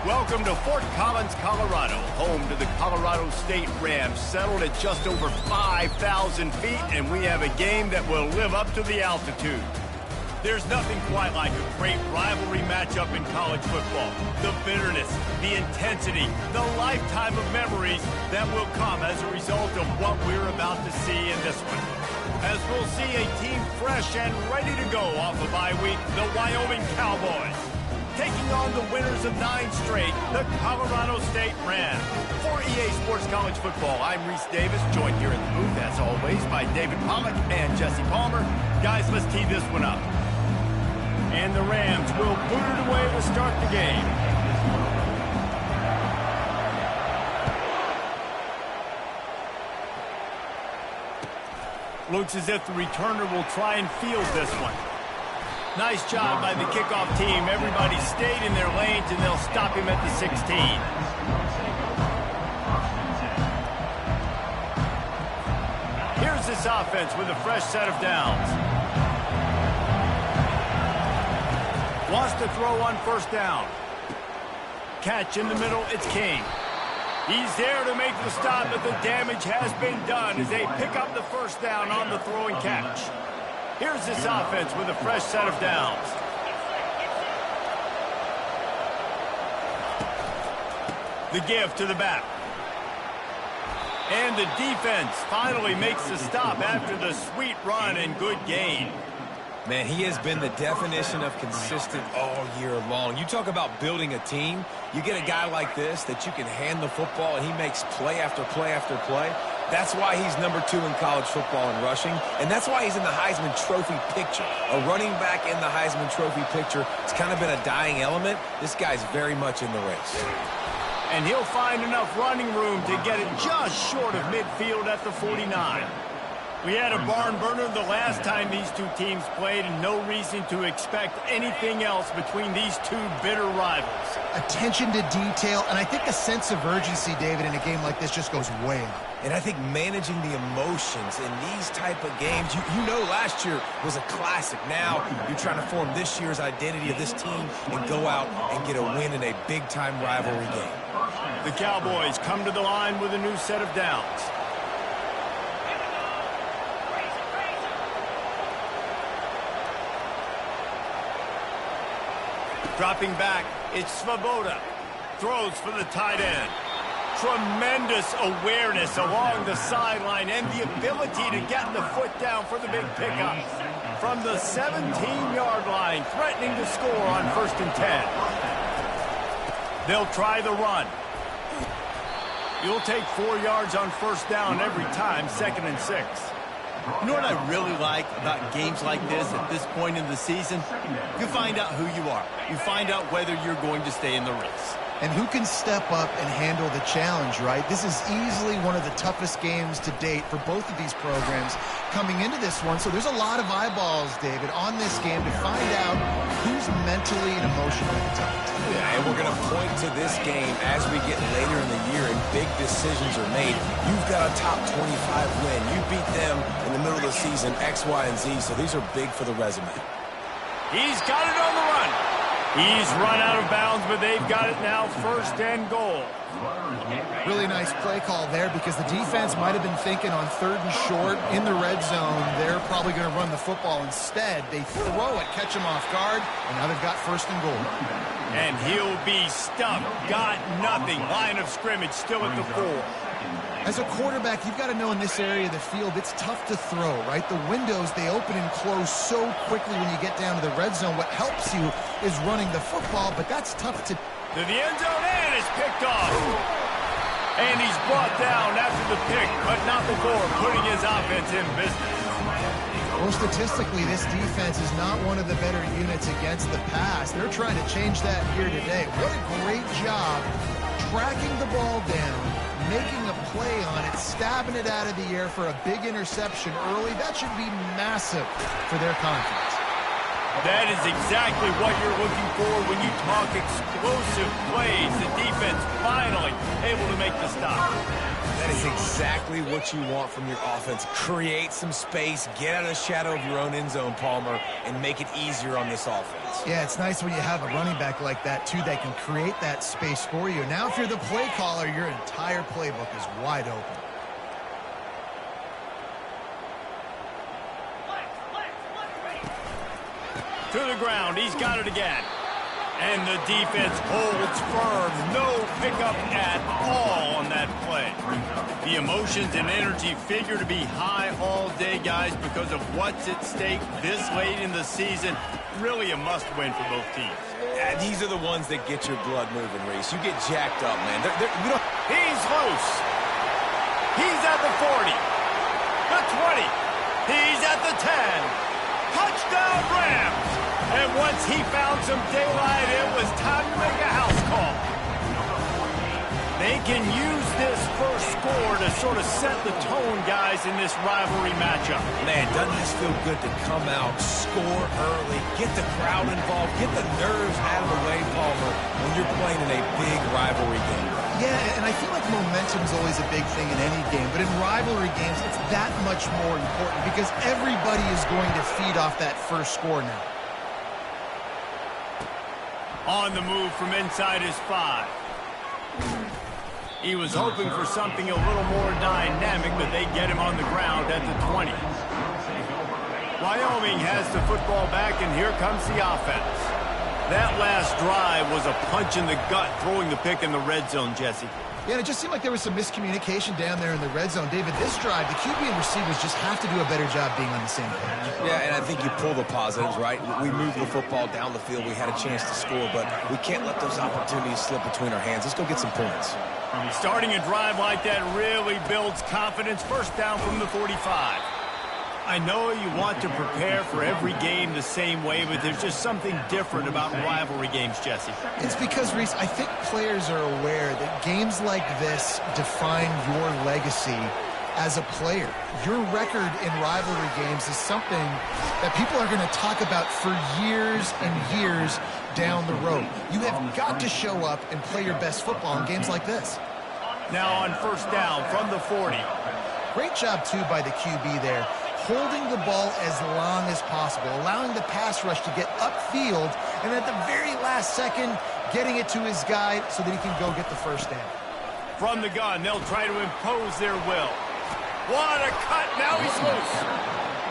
Welcome to Fort Collins, Colorado, home to the Colorado State Rams, settled at just over 5,000 feet, and we have a game that will live up to the altitude. There's nothing quite like a great rivalry matchup in college football. The bitterness, the intensity, the lifetime of memories that will come as a result of what we're about to see in this one. As we'll see a team fresh and ready to go off a bye week, the Wyoming Cowboys, taking on the winners of 9 straight, the Colorado State Rams. For EA Sports College Football, I'm Reese Davis, joined here in the booth, as always, by David Pollack and Jesse Palmer. Guys, let's tee this one up. And the Rams will boot it away to start the game. Looks as if the returner will try and field this one. Nice job by the kickoff team. Everybody stayed in their lanes, and they'll stop him at the 16. Here's this offense with a fresh set of downs. Wants to throw on first down. Catch in the middle, it's King. He's there to make the stop, but the damage has been done as they pick up the first down on the throwing catch. Here's this offense with a fresh set of downs. The give to the back. And the defense finally makes the stop after the sweet run and good gain. Man, he has been the definition of consistent all year long. You talk about building a team. You get a guy like this that you can hand the football, and he makes play after play after play. That's why he's number 2 in college football in rushing, and that's why he's in the Heisman Trophy picture. A running back in the Heisman Trophy picture. It's kind of been a dying element. This guy's very much in the race. And he'll find enough running room to get it just short of midfield at the 49. We had a barn burner the last time these two teams played, and no reason to expect anything else between these two bitter rivals. Attention to detail, and I think a sense of urgency, David, in a game like this just goes way up. And I think managing the emotions in these type of games, you know last year was a classic. Now you're trying to form this year's identity of this team and go out and get a win in a big-time rivalry game. The Cowboys come to the line with a new set of downs. Dropping back, it's Svoboda. Throws for the tight end. Tremendous awareness along the sideline and the ability to get the foot down for the big pickup. From the 17-yard line, threatening to score on 1st and 10. They'll try the run. You'll take 4 yards on first down every time, 2nd and 6. You know what I really like about games like this at this point in the season? You find out who you are. You find out whether you're going to stay in the race. And who can step up and handle the challenge, right? This is easily one of the toughest games to date for both of these programs coming into this one. So there's a lot of eyeballs, David, on this game to find out who's mentally and emotionally tight. Yeah, and we're going to point to this game as we get later in the year and big decisions are made. You've got a top 25 win. You beat them in the middle of the season, X, Y, and Z, so these are big for the resume. He's got it on the run. He's run out of bounds, but they've got it now, 1st and goal. Really nice play call there because the defense might have been thinking on 3rd and short in the red zone. They're probably going to run the football instead. They throw it, catch him off guard, and now they've got 1st and goal. And he'll be stuffed. Got nothing. Line of scrimmage still at the 4. As a quarterback, you've got to know in this area of the field, it's tough to throw, right? The windows, they open and close so quickly when you get down to the red zone. What helps you is running the football, but that's tough to... To the end zone, and it's picked off. And he's brought down after the pick, but not before putting his offense in business. Well, statistically, this defense is not one of the better units against the pass. They're trying to change that here today. What a great job tracking the ball down, making a play on it, stabbing it out of the air for a big interception early. That should be massive for their confidence. That is exactly what you're looking for when you talk explosive plays. The defense finally able to make the stop. That is exactly what you want from your offense. Create some space, get out of the shadow of your own end zone, Palmer, and make it easier on this offense. Yeah, it's nice when you have a running back like that, too, that can create that space for you. Now, if you're the play caller, your entire playbook is wide open. To the ground, he's got it again. And the defense holds firm. No pickup at all on that play. The emotions and energy figure to be high all day, guys, because of what's at stake this late in the season. Really a must-win for both teams. Yeah, these are the ones that get your blood moving, Reese. You get jacked up, man. He's loose. He's at the 40. The 20. He's at the 10. Touchdown, Rams! And once he found some daylight, it was time to make a house call. They can use this first score to sort of set the tone, guys, in this rivalry matchup. Man, doesn't this feel good to come out, score early, get the crowd involved, get the nerves out of the way, Palmer, when you're playing in a big rivalry game. Yeah, and I feel like momentum is always a big thing in any game, but in rivalry games, it's that much more important because everybody is going to feed off that first score now. On the move from inside his 5. He was hoping for something a little more dynamic, but they get him on the ground at the 20. Wyoming has the football back, and here comes the offense. That last drive was a punch in the gut, throwing the pick in the red zone, Jesse. Yeah, and it just seemed like there was some miscommunication down there in the red zone. David, this drive, the QB and receivers just have to do a better job being on the same page. Yeah, and I think you pull the positives, right? We moved the football down the field. We had a chance to score, but we can't let those opportunities slip between our hands. Let's go get some points. Starting a drive like that really builds confidence. First down from the 45. I know you want to prepare for every game the same way, but there's just something different about rivalry games, Jesse. It's because, Reese, I think players are aware that games like this define your legacy as a player. Your record in rivalry games is something that people are going to talk about for years and years down the road. You have got to show up and play your best football in games like this. Now on first down from the 40. Great job, too, by the QB there, holding the ball as long as possible, allowing the pass rush to get upfield, and at the very last second, getting it to his guy so that he can go get the first down. From the gun, they'll try to impose their will. What a cut! Now he's loose.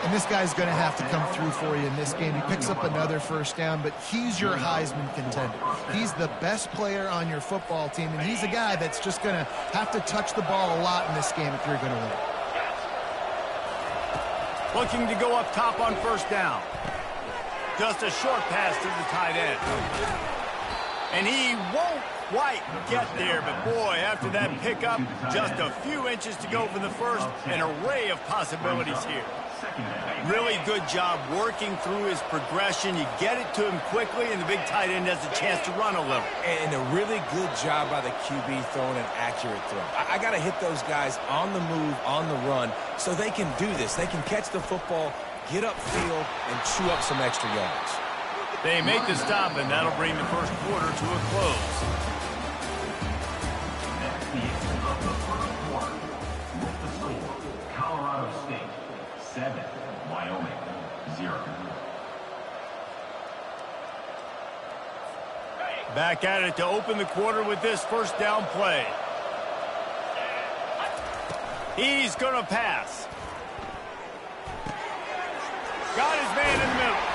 And this guy's going to have to come through for you in this game. He picks up another first down, but he's your Heisman contender. He's the best player on your football team, and he's a guy that's just going to have to touch the ball a lot in this game if you're going to win. Looking to go up top on first down. Just a short pass to the tight end. And he won't quite get there, but boy, after that pickup, just a few inches to go for the first, an array of possibilities here. Really good job working through his progression. You get it to him quickly, and the big tight end has a chance to run a little. And a really good job by the QB throwing an accurate throw. I got to hit those guys on the move, on the run, so they can do this. They can catch the football, get upfield, and chew up some extra yards. They make the stop, and that'll bring the first quarter to a close. Colorado State 7, Wyoming 0. Back at it to open the quarter with this first down play. He's going to pass. Got his man in the middle.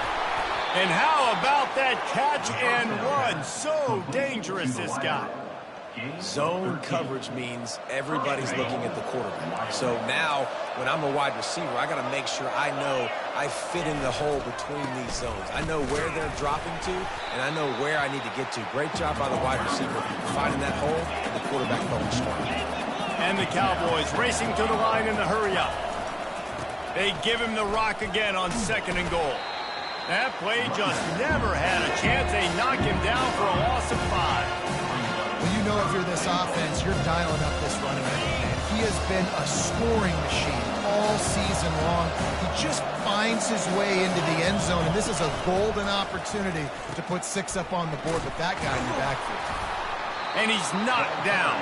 And how about that catch and run? So dangerous, this guy. Zone coverage means everybody's looking at the quarterback. So now, when I'm a wide receiver, I got to make sure I know I fit in the hole between these zones. I know where they're dropping to, and I know where I need to get to. Great job by the wide receiver finding that hole, and the quarterback going strong. And the Cowboys racing to the line in the hurry-up. They give him the rock again on 2nd and goal. That play just never had a chance. They knock him down for a loss of 5. Well, you know if you're this offense, you're dialing up this running back, man. He has been a scoring machine all season long. He just finds his way into the end zone, and And this is a golden opportunity to put 6 up on the board with that guy in your backfield. And he's knocked down.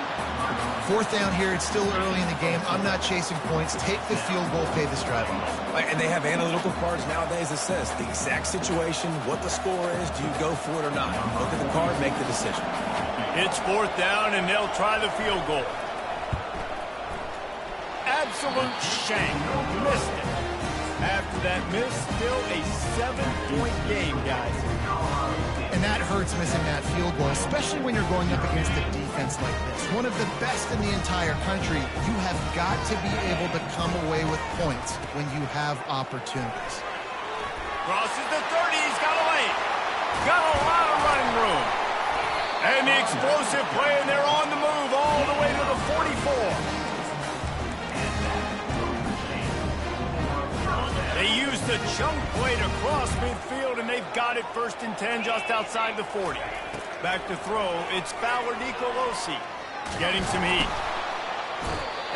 4th down here. It's still early in the game. I'm not chasing points. Take the field goal, pay this drive off. And they have analytical cards nowadays that says the exact situation, what the score is, do you go for it or not? Look at the card, make the decision. It's 4th down, and they'll try the field goal. Absolute shank. Missed it. After that miss, still a 7-point game, guys. And that hurts, missing that field goal, especially when you're going up against a defense like this. One of the best in the entire country. You have got to be able to come away with points when you have opportunities. Crosses the 30. He's got away. Got a lot of running room. And the explosive play, and they're on the move all the way to the 44. They used the chunk play to cross midfield, and they've got it 1st and 10 just outside the 40. Back to throw, it's Fowler Nicolosi getting some heat.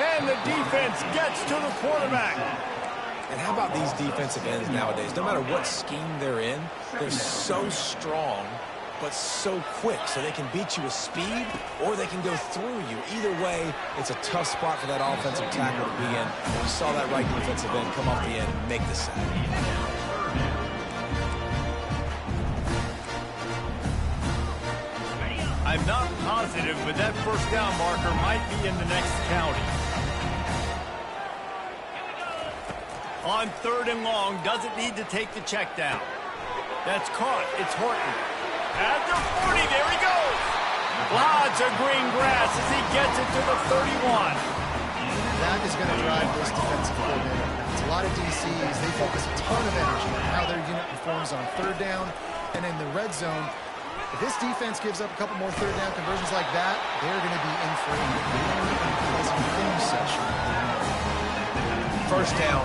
And the defense gets to the quarterback. And how about these defensive ends nowadays? No matter what scheme they're in, they're so strong, but so quick, so they can beat you with speed or they can go through you. Either way, it's a tough spot for that offensive tackle to be in. And we saw that right defensive end come off the end and make the sack. I'm not positive, but that 1st down marker might be in the next county. On 3rd and long, doesn't need to take the check down. That's caught. It's Horton. At the 40, there he goes. Lots of green grass as he gets it to the 31. That is going to drive this defensive coordinator nuts. A lot of DCs, they focus a ton of energy on how their unit performs on 3rd down and in the red zone. If this defense gives up a couple more 3rd down conversions like that, they're going to be in for a really unpleasant game session. 1st down,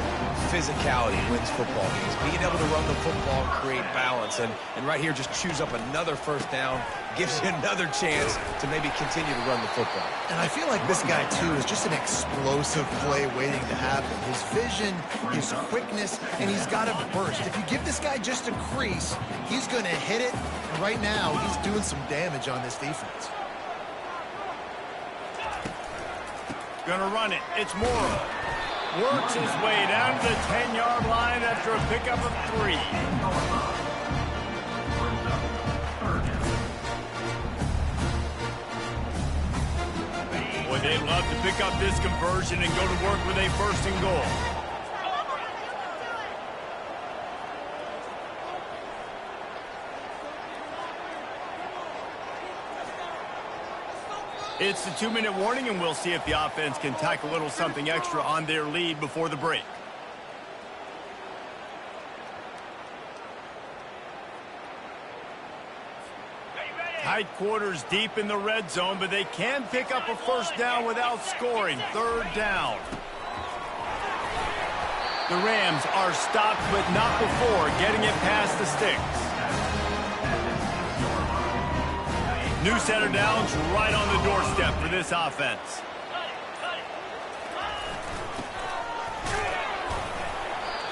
physicality wins football games. Being able to run the football and create balance. And right here, just choose up another 1st down, gives you another chance to maybe continue to run the football. And I feel like this guy, too, is just an explosive play waiting to happen. His vision, his quickness, and he's got a burst. If you give this guy just a crease, he's going to hit it. And right now, he's doing some damage on this defense. Gonna run it. It's Morrow. Works his way down to the 10-yard line after a pickup of 3. Boy, they'd love to pick up this conversion and go to work with a 1st and goal. It's the 2-minute warning, and we'll see if the offense can tack a little something extra on their lead before the break. Tight quarters deep in the red zone, but they can pick up a 1st down without scoring. 3rd down. The Rams are stopped, but not before getting it past the sticks. New set of downs right on the doorstep for this offense.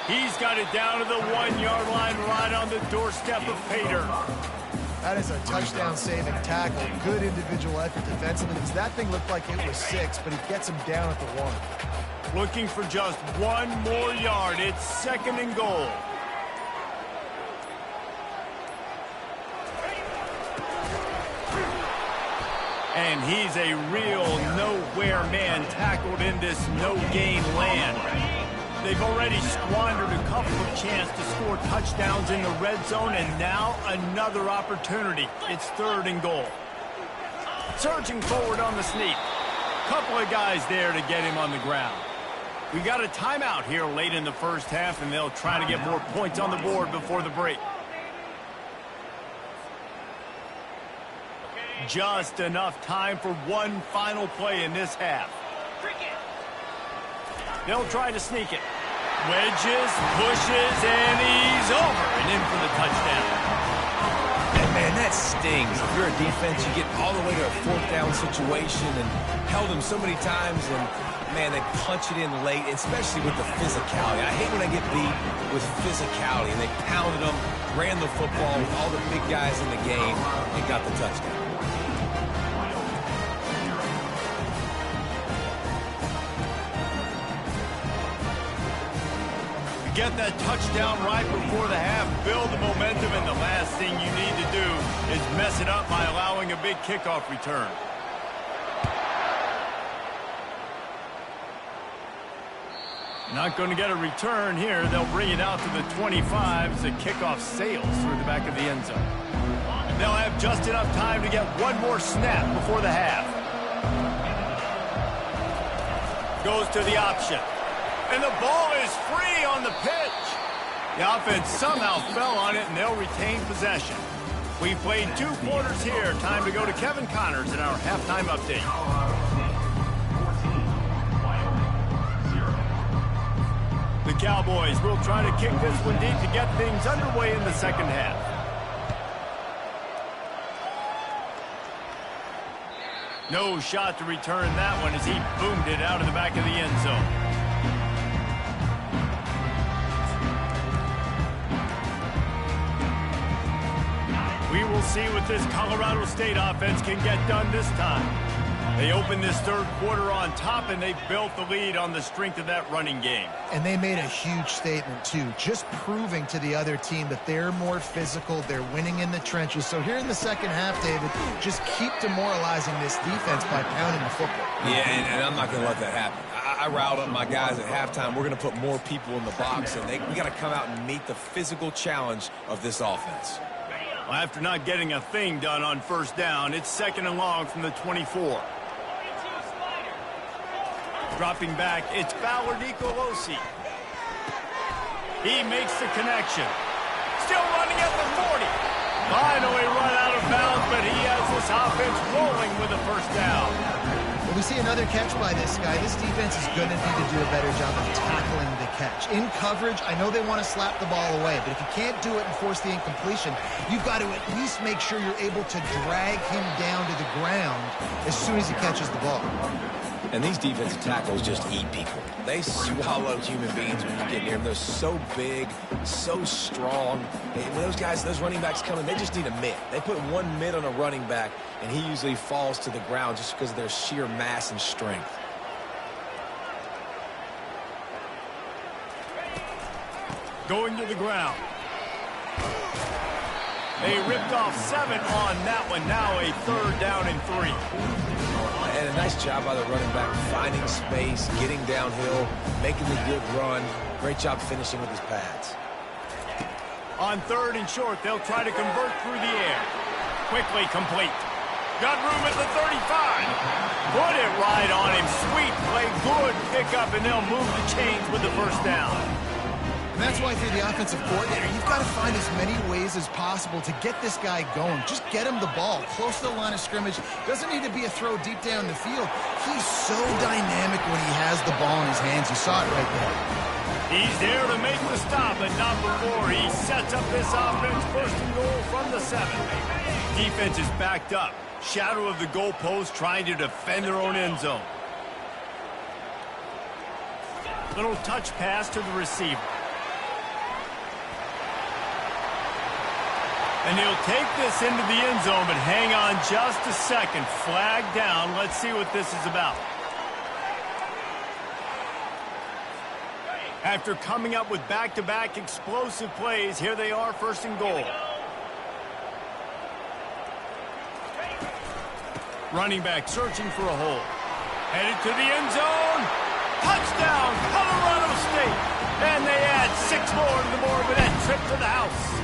He's got it down to the 1-yard line right on the doorstep of Pater. That is a touchdown-saving tackle. Good individual effort defensively because that thing looked like it was 6, but he gets him down at the 1. Looking for just 1 more yard. It's 2nd and goal. And he's a real nowhere man tackled in this no-gain land. They've already squandered a couple of chances to score touchdowns in the red zone, and now another opportunity. It's 3rd and goal. Surging forward on the sneak. Couple of guys there to get him on the ground. We got a timeout here late in the 1st half, and they'll try to get more points on the board before the break. Just enough time for one final play in this half. They'll try to sneak it. Wedges, pushes, and he's over and in for the touchdown. And man, that stings. If you're a defense, you get all the way to a 4th down situation and held him so many times, and man, they punch it in late, especially with the physicality. I hate when I get beat with physicality, and they pounded him. ran the football with all the big guys in the game and got the touchdown. Get that touchdown right before the half, build the momentum, and the last thing you need to do is mess it up by allowing a big kickoff return. Not going to get a return here. They'll bring it out to the 25 as the kickoff sails through the back of the end zone. They'll have just enough time to get one more snap before the half. Goes to the option. And the ball is free on the pitch. The offense somehow fell on it, and they'll retain possession. We've played 2 quarters here. Time to go to Kevin Connors in our halftime update. The Cowboys will try to kick this one deep to get things underway in the second half. No shot to return that one as he boomed it out of the back of the end zone. We will see what this Colorado State offense can get done this time. They opened this third quarter on top, and they built the lead on the strength of that running game. And they made a huge statement, too, just proving to the other team that they're more physical, they're winning in the trenches. So here in the second half, David, just keep demoralizing this defense by pounding the football. Yeah, and I'm not going to let that happen. I riled up my guys at halftime. We're going to put more people in the box, and we got to come out and meet the physical challenge of this offense. Well, after not getting a thing done on first down, it's 2nd and long from the 24. Dropping back, it's Fowler Nicolosi. He makes the connection. Still running at the 40. Finally run out of bounds, but he has this offense rolling with a first down. Well, we see another catch by this guy. This defense is going to need to do a better job of tackling the catch. In coverage, I know they want to slap the ball away, but if you can't do it and force the incompletion, you've got to at least make sure you're able to drag him down to the ground as soon as he catches the ball. And these defensive tackles just eat people. They swallow human beings when you get near them. They're so big, so strong. When those guys, those running backs come in, they just need a mid. They put one mid on a running back, and he usually falls to the ground just because of their sheer mass and strength. Going to the ground. They ripped off 7 on that one. Now a 3rd down and 3. And a nice job by the running back, finding space, getting downhill, making the good run. Great job finishing with his pads. On 3rd and short, they'll try to convert through the air. Quickly complete. Got room at the 35. Put it right on him. Sweet play, good pickup, and they'll move the chains with the first down. And that's why, if you're the offensive coordinator, you've got to find as many ways as possible to get this guy going. Just get him the ball close to the line of scrimmage. Doesn't need to be a throw deep down the field. He's so dynamic when he has the ball in his hands. You saw it right there. He's there to make the stop, but not before he sets up this offense. 1st and goal from the 7. Defense is backed up. Shadow of the goalpost, trying to defend their own end zone. Little touch pass to the receiver. And he'll take this into the end zone, but hang on just a second. Flag down. Let's see what this is about. After coming up with back-to-back explosive plays, here they are, 1st and goal. Running back searching for a hole. Headed to the end zone. Touchdown, Colorado State. And they add 6 more to the board with that trip to the house.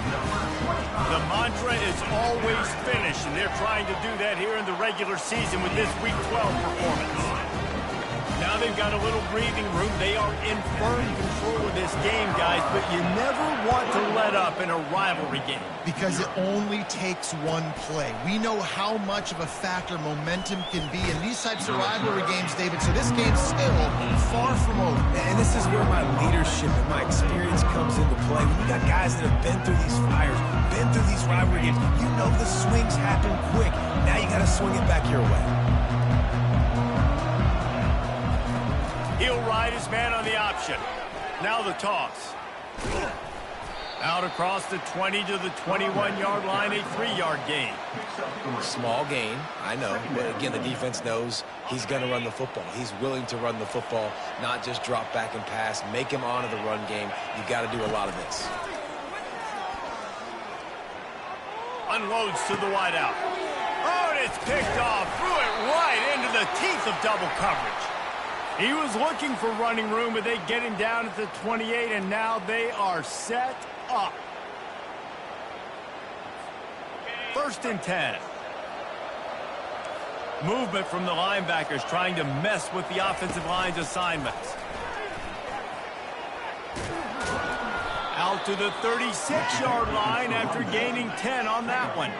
The mantra is always finish, and they're trying to do that here in the regular season with this Week 12 performance. Now they've got a little breathing room. They are in firm control of this game, guys, but you never want to let up in a rivalry game. Because it only takes one play. We know how much of a factor momentum can be in these types of rivalry games, David, so this game's still far from over. And this is where my leadership and my experience comes into play. When you got guys that have been through these fires, been through these rivalry games, you know the swings happen quick. Now you got to swing it back your way. He'll ride his man on the option. Now the toss. Out across the 20 to the 21-yard line, a 3-yard gain. Small gain, I know. But again, the defense knows he's going to run the football. He's willing to run the football, not just drop back and pass, make him honor the run game. You got to do a lot of this. Unloads to the wideout. Oh, and it's picked off. Threw it right into the teeth of double coverage. He was looking for running room, but they get him down at the 28, and now they are set up. 1st and 10. Movement from the linebackers trying to mess with the offensive line's assignments. Out to the 36-yard line after gaining 10 on that one.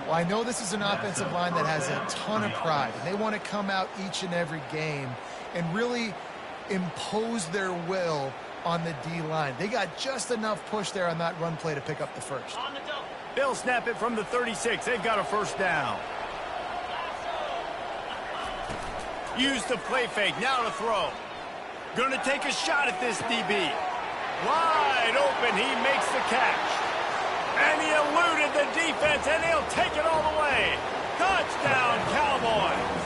Well, I know this is an offensive line that has a ton of pride. They want to come out each and every game and really impose their will on the D-line. They got just enough push there on that run play to pick up the first. They'll snap it from the 36. They've got a 1st down. Use the play fake. Now to throw. Going to take a shot at this DB. Wide open. He makes the catch. And he eluded the defense, and he'll take it all the way. Touchdown, Cowboys.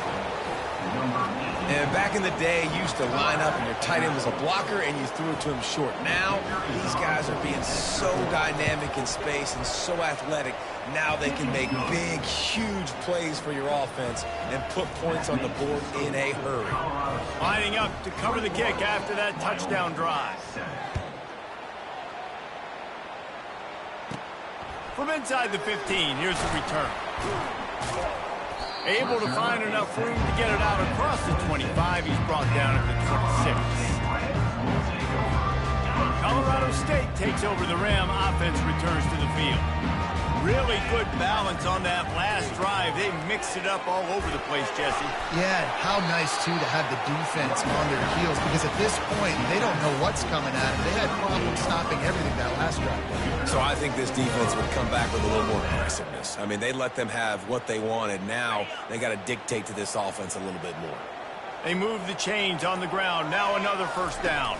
And back in the day, you used to line up and your tight end was a blocker and you threw it to him short. Now, these guys are being so dynamic in space and so athletic. Now they can make big, huge plays for your offense and put points on the board in a hurry. Lining up to cover the kick after that touchdown drive. From inside the 15, here's the return. Able to find enough room to get it out across the 25. He's brought down at the 26. Colorado State takes over the Ram. Offense returns to the field. Really good balance on that last drive. They mixed it up all over the place, Jesse. Yeah, how nice, too, to have the defense on their heels, because at this point, they don't know what's coming at them. They had problems stopping everything that last drive. So I think this defense would come back with a little more aggressiveness. I mean, they let them have what they wanted. Now they got to dictate to this offense a little bit more. They move the chains on the ground. Now another 1st down.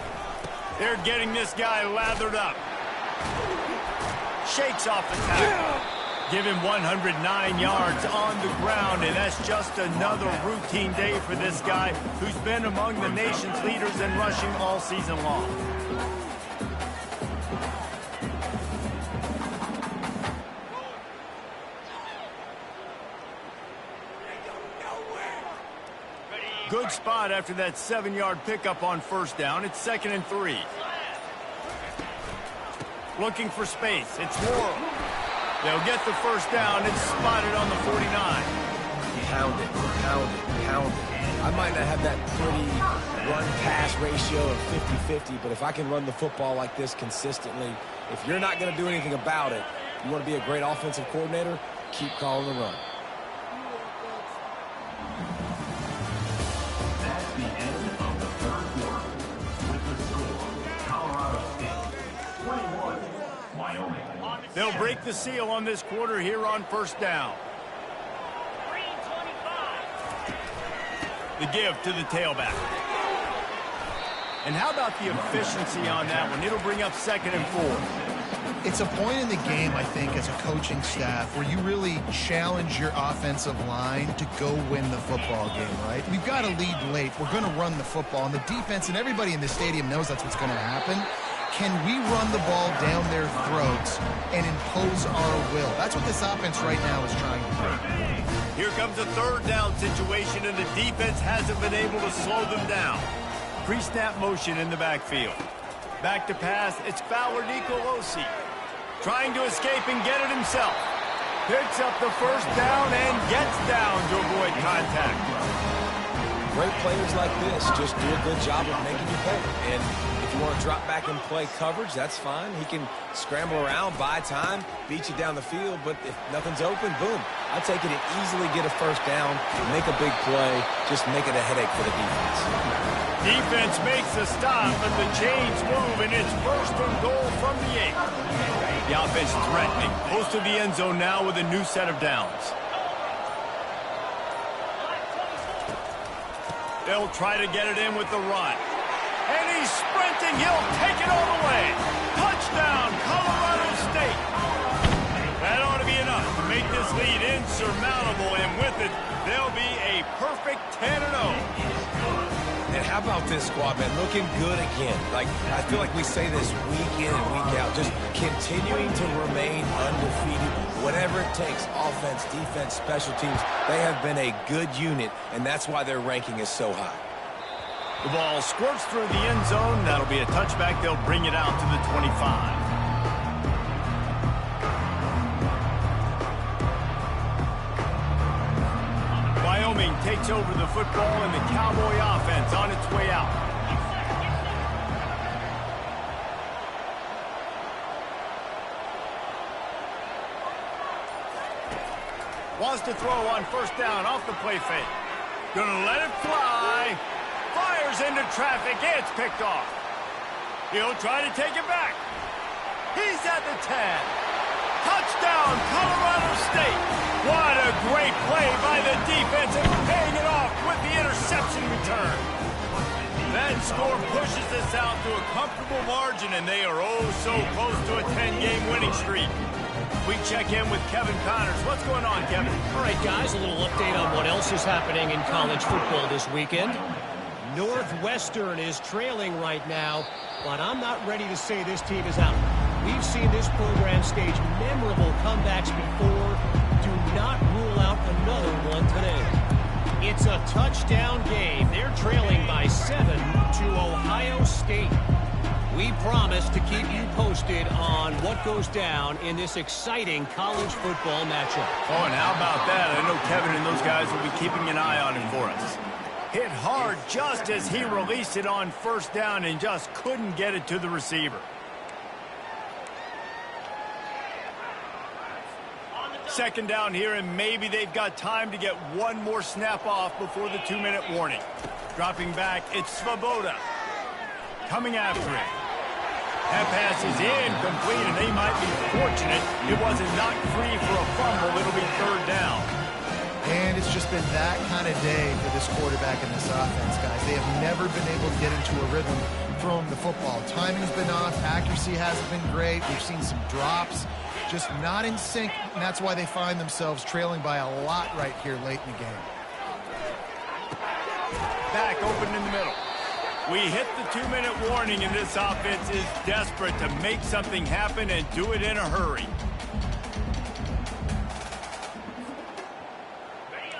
They're getting this guy lathered up. Shakes off the tackle. Give him 109 yards on the ground, and that's just another routine day for this guy who's been among the nation's leaders in rushing all season long. Good spot after that 7-yard pickup on 1st down. It's 2nd and 3. Looking for space. It's Worrell. They'll get the 1st down. It's spotted on the 49. Pound it, pound it, pound it. I might not have that pretty run-pass ratio of 50-50, but if I can run the football like this consistently, if you're not going to do anything about it, you want to be a great offensive coordinator, keep calling the run. That's the end of the 3rd quarter. With the score, Colorado State 21, Wyoming. They'll break the seal on this quarter here on 1st down. The give to the tailback. And how about the efficiency on that one? It'll bring up 2nd and 4. It's a point in the game, I think, as a coaching staff where you really challenge your offensive line to go win the football game, right? We've got to lead late. We're going to run the football, and the defense and everybody in the stadium knows that's what's going to happen. Can we run the ball down their throats and impose our will? That's what this offense right now is trying to do. Here comes a 3rd down situation, and the defense hasn't been able to slow them down. Pre-snap motion in the backfield. Back to pass, it's Fowler Nicolosi. Trying to escape and get it himself. Picks up the 1st down and gets down to avoid contact. Great players like this just do a good job of making you pay. And if you want to drop back and play coverage, that's fine. He can scramble around, buy time, beat you down the field. But if nothing's open, boom. I take it and easily get a 1st down, make a big play, just make it a headache for the defense. Defense makes a stop, but the chains move, and it's 1st and goal from the 8. The offense is threatening. Close to the end zone now with a new set of downs. They'll try to get it in with the run. And he's sprinting. He'll take it all the way. Touchdown! Touchdown, Colorado State. That ought to be enough to make this lead insurmountable, and with it, they'll be a perfect 10-0. And how about this squad, man? Looking good again. Like, I feel like we say this week in and week out, just continuing to remain undefeated. Whatever it takes, offense, defense, special teams, they have been a good unit, and that's why their ranking is so high. The ball squirts through the end zone. That'll be a touchback. They'll bring it out to the 25. Wyoming takes over the football, and the Cowboy offense on its way out. Wants to throw on first down off the play fake. Gonna let it fly. Fires into traffic. It's picked off. He'll try to take it back. He's at the 10. Touchdown, Colorado State. What a great play by the defense, and paying it off with the interception return. That score pushes us out to a comfortable margin, and they are oh so close to a 10-game winning streak. We check in with Kevin Connors. What's going on, Kevin? All right, guys, a little update on what else is happening in college football this weekend. Northwestern is trailing right now, but I'm not ready to say this team is out. We've seen this program stage memorable comebacks before. Do not rule out another one today. It's a touchdown game. They're trailing by 7 to Ohio State. We promise to keep you posted on what goes down in this exciting college football matchup. Oh, and how about that? I know Kevin and those guys will be keeping an eye on it for us. Hit hard just as he released it on first down and just couldn't get it to the receiver. Second down here, and maybe they've got time to get one more snap off before the 2-minute warning. Dropping back, it's Svoboda. Coming after it. That pass is incomplete, and they might be fortunate it wasn't knocked free for a fumble. It'll be third down. And it's just been that kind of day for this quarterback and this offense, guys. They have never been able to get into a rhythm throwing the football. Timing's been off. Accuracy hasn't been great. We've seen some drops. Just not in sync, and that's why they find themselves trailing by a lot right here late in the game. Back open in the middle. We hit the 2-minute warning, and this offense is desperate to make something happen and do it in a hurry.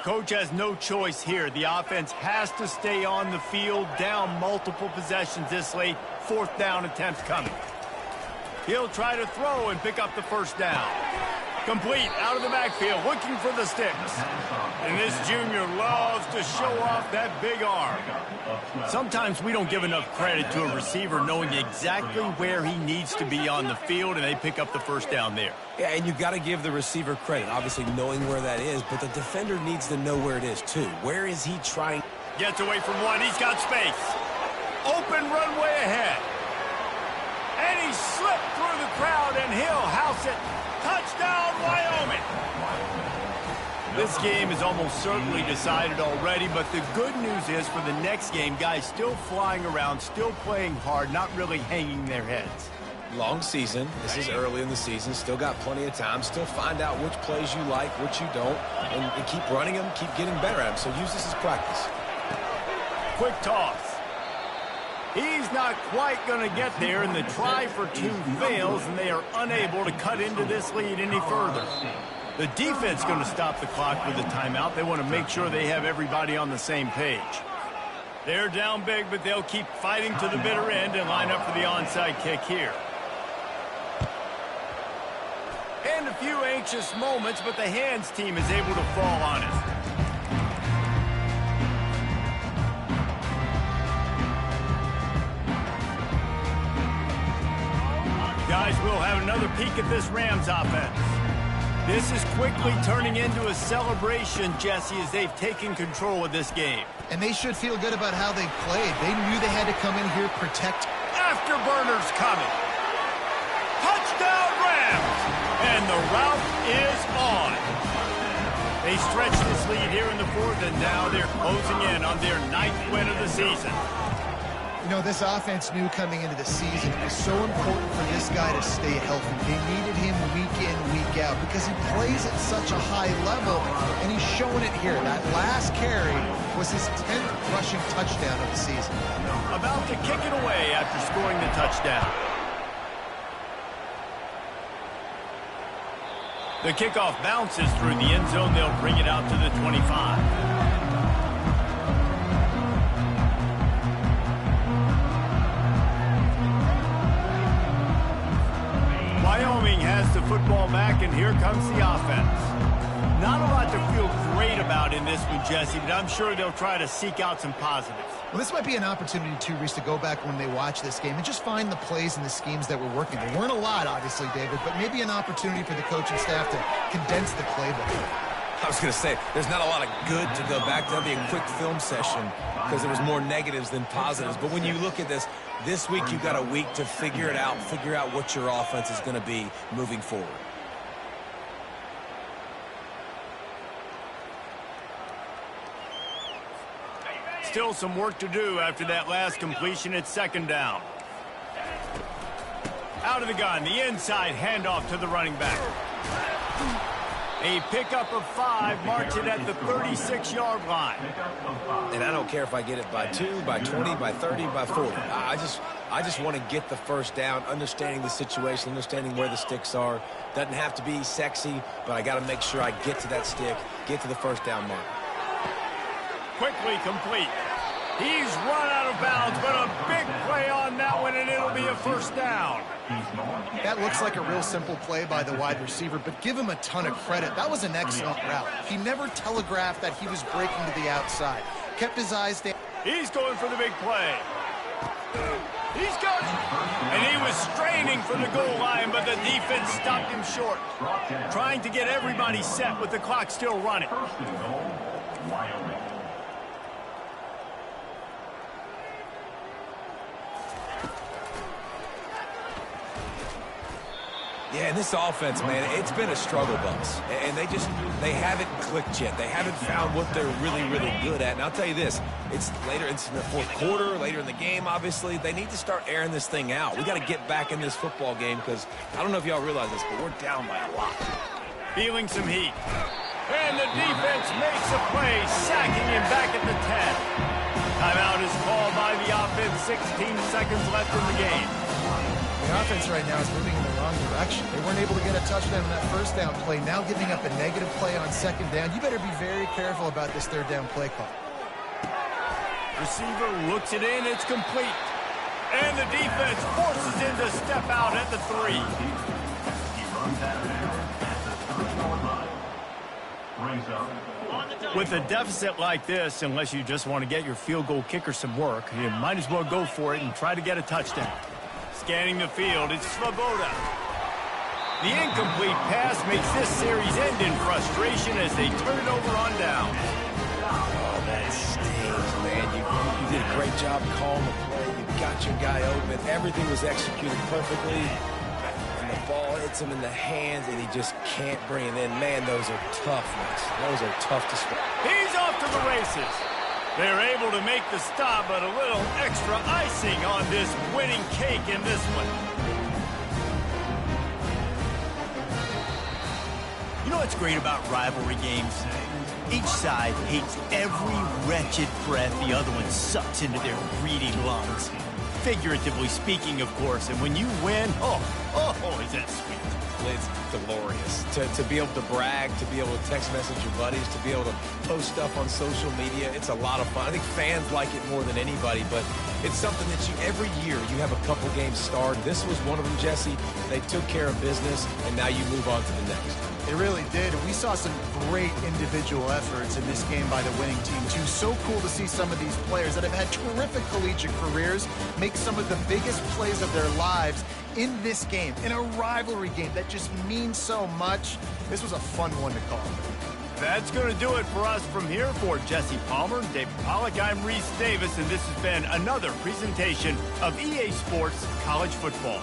Coach has no choice here. The offense has to stay on the field, down multiple possessions this late. Fourth down attempts coming. He'll try to throw and pick up the first down. Complete out of the backfield, looking for the sticks. And this junior loves to show off that big arm. Sometimes we don't give enough credit to a receiver knowing exactly where he needs to be on the field, and they pick up the first down there. Yeah, and you've got to give the receiver credit, obviously knowing where that is, but the defender needs to know where it is too. Where is he trying? Gets away from one. He's got space. Open runway ahead. And he slipped through the crowd, and he'll house it. Touchdown, Wyoming. This game is almost certainly decided already, but the good news is for the next game, guys still flying around, still playing hard, not really hanging their heads. Long season. This is early in the season. Still got plenty of time. Still find out which plays you like, which you don't, and keep running them, keep getting better at them. So use this as practice. Quick toss. He's not quite going to get there, and the try for two fails, and they are unable to cut into this lead any further. The defense going to stop the clock with a timeout. They want to make sure they have everybody on the same page. They're down big, but they'll keep fighting to the bitter end and line up for the onside kick here. And a few anxious moments, but the hands team is able to fall on it. Guys, we'll have another peek at this Rams offense. This is quickly turning into a celebration, Jesse, as they've taken control of this game. And they should feel good about how they played. They knew they had to come in here, protect. Afterburners coming. Touchdown, Rams! And the route is on. They stretch this lead here in the fourth, and now they're closing in on their 9th win of the season. You know, this offense knew coming into the season it was so important for this guy to stay healthy. They needed him week in, week out because he plays at such a high level, and he's showing it here. That last carry was his 10th rushing touchdown of the season. About to kick it away after scoring the touchdown. The kickoff bounces through the end zone. They'll bring it out to the 25. Wyoming has the football back, and here comes the offense. Not a lot to feel great about in this one, Jesse, but I'm sure they'll try to seek out some positives. Well, this might be an opportunity, too, Reese, to go back when they watch this game and just find the plays and the schemes that were working. There weren't a lot, obviously, David, but maybe an opportunity for the coaching staff to condense the playbook. I was going to say, there's not a lot of good to go back. That'll be a quick film session because there was more negatives than positives. But when you look at this week you've got a week to figure it out, figure out what your offense is going to be moving forward. Still some work to do after that last completion. It's second down. Out of the gun, the inside handoff to the running back. A pickup of 5, marks it at the 36-yard line. And I don't care if I get it by 2, by 20, by 30, by 40. I just want to get the first down, understanding the situation, understanding where the sticks are. Doesn't have to be sexy, but I got to make sure I get to that stick, get to the first down mark. Quickly complete. He's run out of bounds, but a big play on that one, and it'll be a first down. That looks like a real simple play by the wide receiver, but give him a ton of credit. That was an excellent route. He never telegraphed that he was breaking to the outside. Kept his eyes down. He's going for the big play. He's got it. And he was straining for the goal line, but the defense stopped him short. Trying to get everybody set with the clock still running. Wyoming. Yeah, and this offense, man, it's been a struggle bus. And they haven't clicked yet. They haven't found what they're really, really good at. And I'll tell you this, it's in the fourth quarter, later in the game, obviously. They need to start airing this thing out. We got to get back in this football game because I don't know if y'all realize this, but we're down by a lot. Feeling some heat. And the defense makes a play, sacking him back at the 10. Timeout is called by the offense. 16 seconds left in the game. The offense right now is moving in the wrong direction. They weren't able to get a touchdown on that first down play. Now giving up a negative play on second down. You better be very careful about this third down play call. Receiver looks it in. It's complete. And the defense forces him to step out at the 3. He runs out of there at the 3-yard line. Brings up. With a deficit like this, unless you just want to get your field goal kicker some work, you might as well go for it and try to get a touchdown. Scanning the field, it's Svoboda. The incomplete pass makes this series end in frustration as they turn it over on down. Oh, that stings, man. You did a great job calling the play. You got your guy open. Everything was executed perfectly. And the ball hits him in the hands, and he just can't bring it in. Man, those are tough, Max. Those are tough to swallow. He's off to the races. They're able to make the stop, but a little extra icing on this winning cake in this one. You know what's great about rivalry games? Each side hates every wretched breath the other one sucks into their greedy lungs. Figuratively speaking, of course, and when you win, oh, is that sweet. It's glorious to be able to brag, to be able to text message your buddies, to be able to post stuff on social media. It's a lot of fun. I think fans like it more than anybody, but it's something that every year you have a couple games start. This was one of them, Jesse. They took care of business, and now you move on to the next. They really did. We saw some great individual efforts in this game by the winning team, too. So cool to see some of these players that have had terrific collegiate careers make some of the biggest plays of their lives in this game, in a rivalry game that just means so much. This was a fun one to call. That's going to do it for us from here. For Jesse Palmer, David Pollack, I'm Reese Davis, and this has been another presentation of EA Sports College Football.